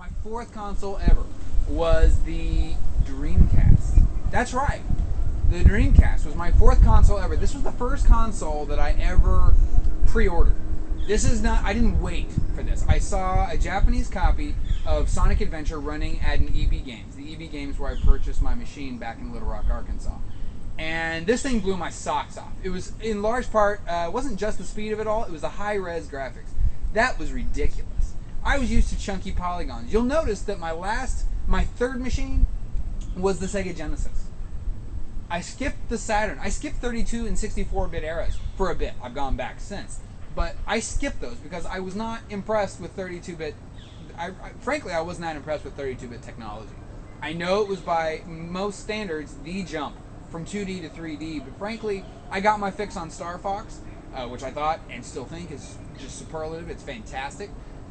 My fourth console ever was the Dreamcast. That's right. The Dreamcast was my fourth console ever. This was the first console that I ever pre-ordered. This is not, I didn't wait for this. I saw a Japanese copy of Sonic Adventure running at an EB Games. The EB Games where I purchased my machine back in Little Rock, Arkansas. And this thing blew my socks off. It was, in large part, it wasn't just the speed of it all, it was the high-res graphics. That was ridiculous. I was used to chunky polygons. You'll notice that my third machine was the Sega Genesis. I skipped the Saturn. I skipped 32 and 64-bit eras for a bit. I've gone back since. But I skipped those because I was not impressed with 32-bit. Frankly, I was not impressed with 32-bit technology. I know it was by most standards the jump from 2D to 3D, but frankly, I got my fix on Star Fox, which I thought and still think is just superlative. It's fantastic.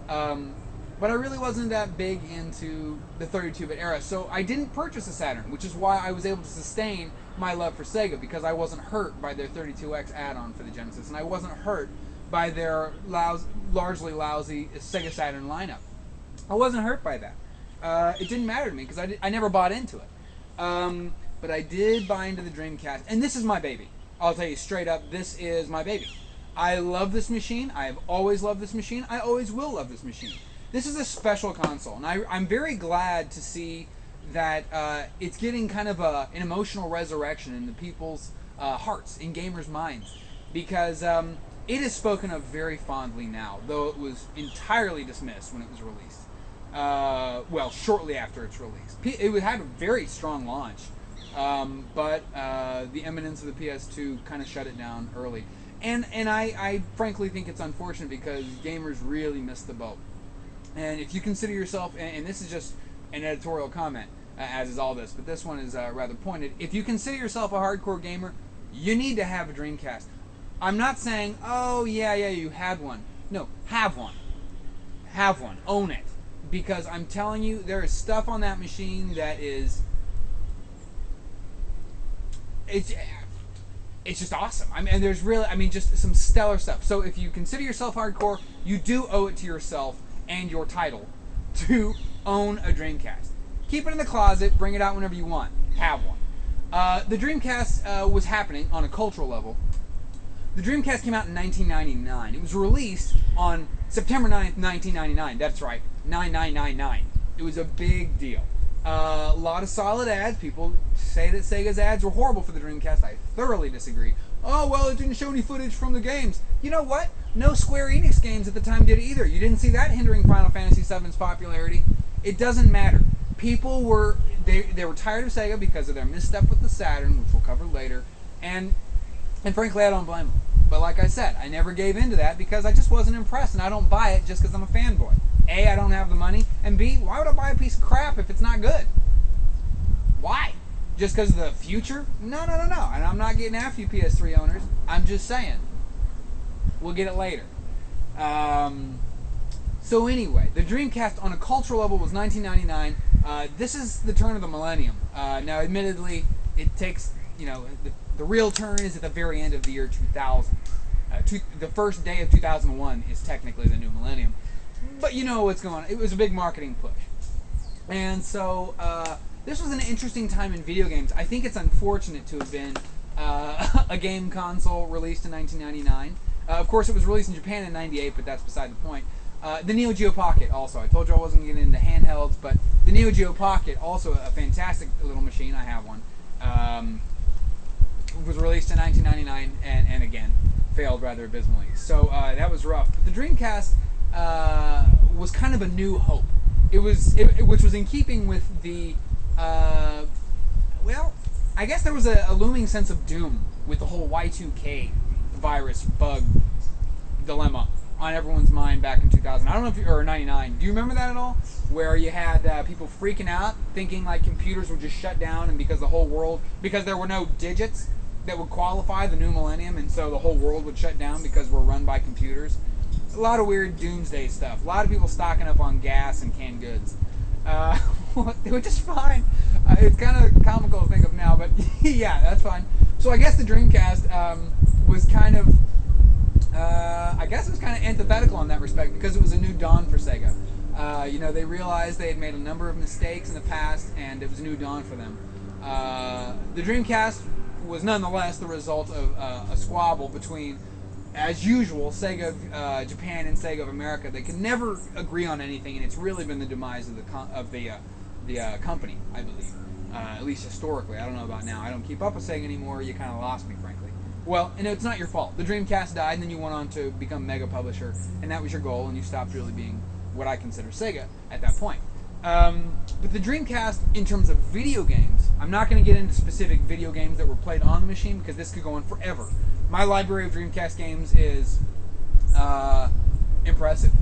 But I really wasn't that big into the 32-bit era, so I didn't purchase a Saturn, which is why I was able to sustain my love for Sega, because I wasn't hurt by their 32X add-on for the Genesis, and I wasn't hurt by their largely lousy Sega Saturn lineup. I wasn't hurt by that. It didn't matter to me, because I never bought into it. But I did buy into the Dreamcast, and this is my baby. I'll tell you straight up, this is my baby. I love this machine. I have always loved this machine. I always will love this machine. This is a special console, and I'm very glad to see that it's getting kind of an emotional resurrection in the people's hearts, in gamers' minds, because it is spoken of very fondly now, though it was entirely dismissed when it was released. Well, shortly after its release. It had a very strong launch, but the eminence of the PS2 kind of shut it down early. And I frankly think it's unfortunate because gamers really missed the boat. And if you consider yourself, and this is just an editorial comment, as is all this, but this one is rather pointed. If you consider yourself a hardcore gamer, you need to have a Dreamcast. I'm not saying, oh yeah, you had one. No, have one. Have one. Own it. Because I'm telling you, there is stuff on that machine that is... It's just awesome. And there's really, just some stellar stuff. So if you consider yourself hardcore, you do owe it to yourself and your title to own a Dreamcast. Keep it in the closet, bring it out whenever you want. Have one. The Dreamcast was happening on a cultural level. The Dreamcast came out in 1999. It was released on September 9th, 1999. That's right, 9999. It was a big deal. A lot of solid ads. People say that Sega's ads were horrible for the Dreamcast. I thoroughly disagree. Oh, well, it didn't show any footage from the games. You know what? No Square Enix games at the time did either. You didn't see that hindering Final Fantasy VII's popularity. It doesn't matter. People were, they were tired of Sega because of their misstep with the Saturn, which we'll cover later, and frankly, I don't blame them. But like I said, I never gave into that because I just wasn't impressed, and I don't buy it just because I'm a fanboy. A, I don't have the money, and B, why would I buy a piece of crap if it's not good? Why? Just because of the future? No. And I'm not getting after you PS3 owners. I'm just saying. We'll get it later. So anyway, the Dreamcast on a cultural level was 1999. This is the turn of the millennium. Now, admittedly, it takes, the real turn is at the very end of the year 2000. The first day of 2001 is technically the new millennium. But you know what's going on. It was a big marketing push. And so, this was an interesting time in video games. I think it's unfortunate to have been a game console released in 1999. Of course, it was released in Japan in 98, but that's beside the point. The Neo Geo Pocket also. I told you I wasn't getting into handhelds, but the Neo Geo Pocket, also a fantastic little machine. I have one. Was released in 1999, and again, failed rather abysmally. So that was rough. But the Dreamcast was kind of a new hope. Which was in keeping with the, well, I guess there was a looming sense of doom with the whole Y2K virus bug dilemma on everyone's mind back in 2000. I don't know if or 99. Do you remember that at all? Where you had people freaking out, thinking like computers would just shut down, and because there were no digits that would qualify the new millennium, and so the whole world would shut down because we're run by computers. A lot of weird doomsday stuff. A lot of people stocking up on gas and canned goods. Which is fine. It's kind of comical to think of now, but yeah, that's fine. So I guess the Dreamcast was kind of, antithetical in that respect because it was a new dawn for Sega. You know, they realized they had made a number of mistakes in the past, and it was a new dawn for them. The Dreamcast was nonetheless the result of a squabble between, as usual, Sega of Japan and Sega of America. They could never agree on anything, and it's really been the demise of the company, I believe. At least historically. I don't know about now. I don't keep up with Sega anymore. You kind of lost me, frankly. Well, and it's not your fault. The Dreamcast died, and then you went on to become mega publisher, and that was your goal, and you stopped really being what I consider Sega at that point. But the Dreamcast, in terms of video games, I'm not going to get into specific video games that were played on the machine because this could go on forever. My library of Dreamcast games is impressive.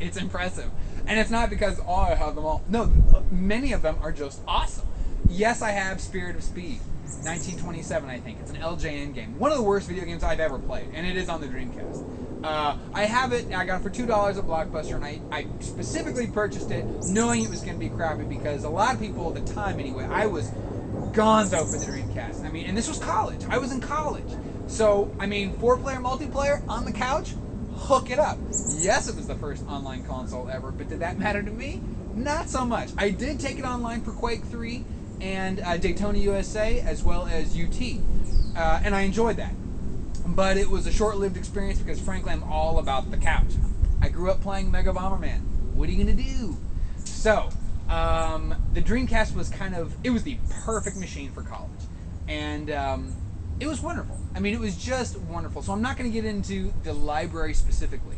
It's impressive. And it's not because, oh, I have them all. No, many of them are just awesome. Yes, I have Spirit of Speed, 1927, I think. It's an LJN game. One of the worst video games I've ever played, and it is on the Dreamcast. I have it, I got it for $2 at Blockbuster, and I specifically purchased it knowing it was going to be crappy because a lot of people at the time, anyway, I was gonzo for the Dreamcast. I mean, and this was college. I was in college. So, I mean, 4-player multiplayer on the couch, hook it up. Yes, it was the first online console ever, but did that matter to me? Not so much. I did take it online for Quake 3 and Daytona USA as well as UT, and I enjoyed that. But it was a short-lived experience because, frankly, I'm all about the couch. I grew up playing Mega Bomberman. What are you going to do? So, the Dreamcast was it was the perfect machine for college. And it was wonderful. I mean, it was just wonderful. So I'm not going to get into the library specifically,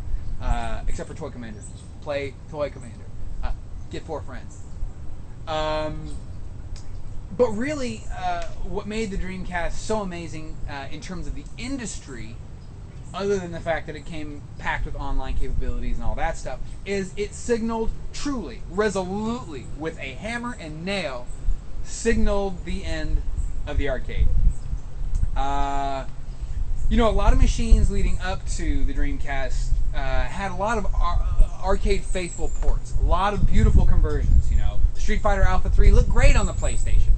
except for Toy Commander. Play Toy Commander. Get 4 friends. But really, what made the Dreamcast so amazing in terms of the industry, other than the fact that it came packed with online capabilities and all that stuff, is it signaled truly, resolutely, with a hammer and nail, signaled the end of the arcade. You know, a lot of machines leading up to the Dreamcast had a lot of arcade faithful ports, a lot of beautiful conversions. You know, Street Fighter Alpha 3 looked great on the PlayStation.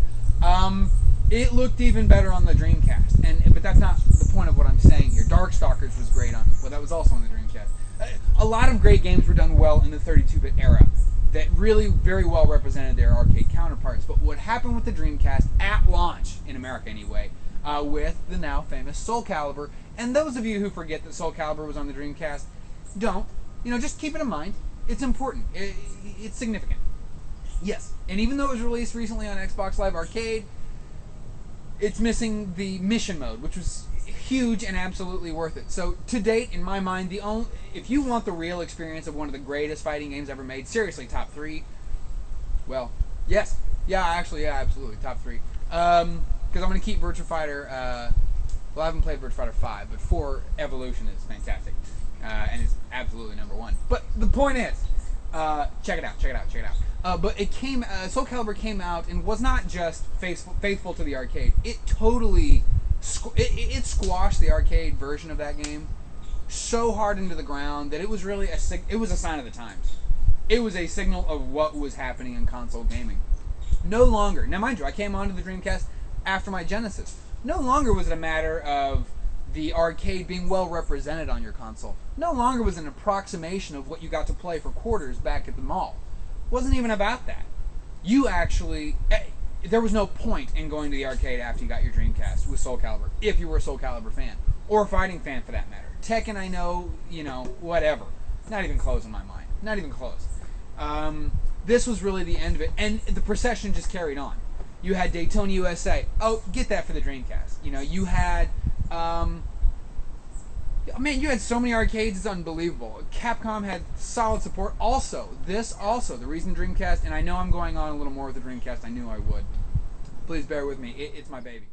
It looked even better on the Dreamcast, but that's not the point of what I'm saying here. Darkstalkers was great on, well, that was also on the Dreamcast. A lot of great games were done well in the 32-bit era that really very well represented their arcade counterparts. But what happened with the Dreamcast at launch, in America anyway, with the now famous Soul Calibur, and those of you who forget that Soul Calibur was on the Dreamcast, don't. You know, just keep it in mind. It's important. It's significant. Yes, and even though it was released recently on Xbox Live Arcade, it's missing the mission mode, which was huge and absolutely worth it. So, to date, in my mind, if you want the real experience of one of the greatest fighting games ever made, seriously, top 3, well, yes. Yeah, actually, yeah, absolutely, top 3. Because I'm going to keep Virtua Fighter, well, I haven't played Virtua Fighter 5, but 4 Evolution is fantastic. And it's absolutely number 1. But the point is, check it out. But Soul Calibur came out and was not just faithful to the arcade. It totally, it squashed the arcade version of that game so hard into the ground that it was really it was a sign of the times. It was a signal of what was happening in console gaming. No longer, now mind you, I came onto the Dreamcast after my Genesis. No longer was it a matter of the arcade being well represented on your console. No longer was it an approximation of what you got to play for quarters back at the mall. It wasn't even about that. You actually, there was no point in going to the arcade after you got your Dreamcast with Soul Calibur, if you were a Soul Calibur fan, or a fighting fan for that matter. Tekken, I know, you know, whatever. Not even close in my mind. Not even close. This was really the end of it, and the procession just carried on. You had Daytona USA. Oh, get that for the Dreamcast. You know, you had, man, you had so many arcades, it's unbelievable. Capcom had solid support. Also, the reason Dreamcast, and I know I'm going on a little more with the Dreamcast, I knew I would. Please bear with me, it's my baby.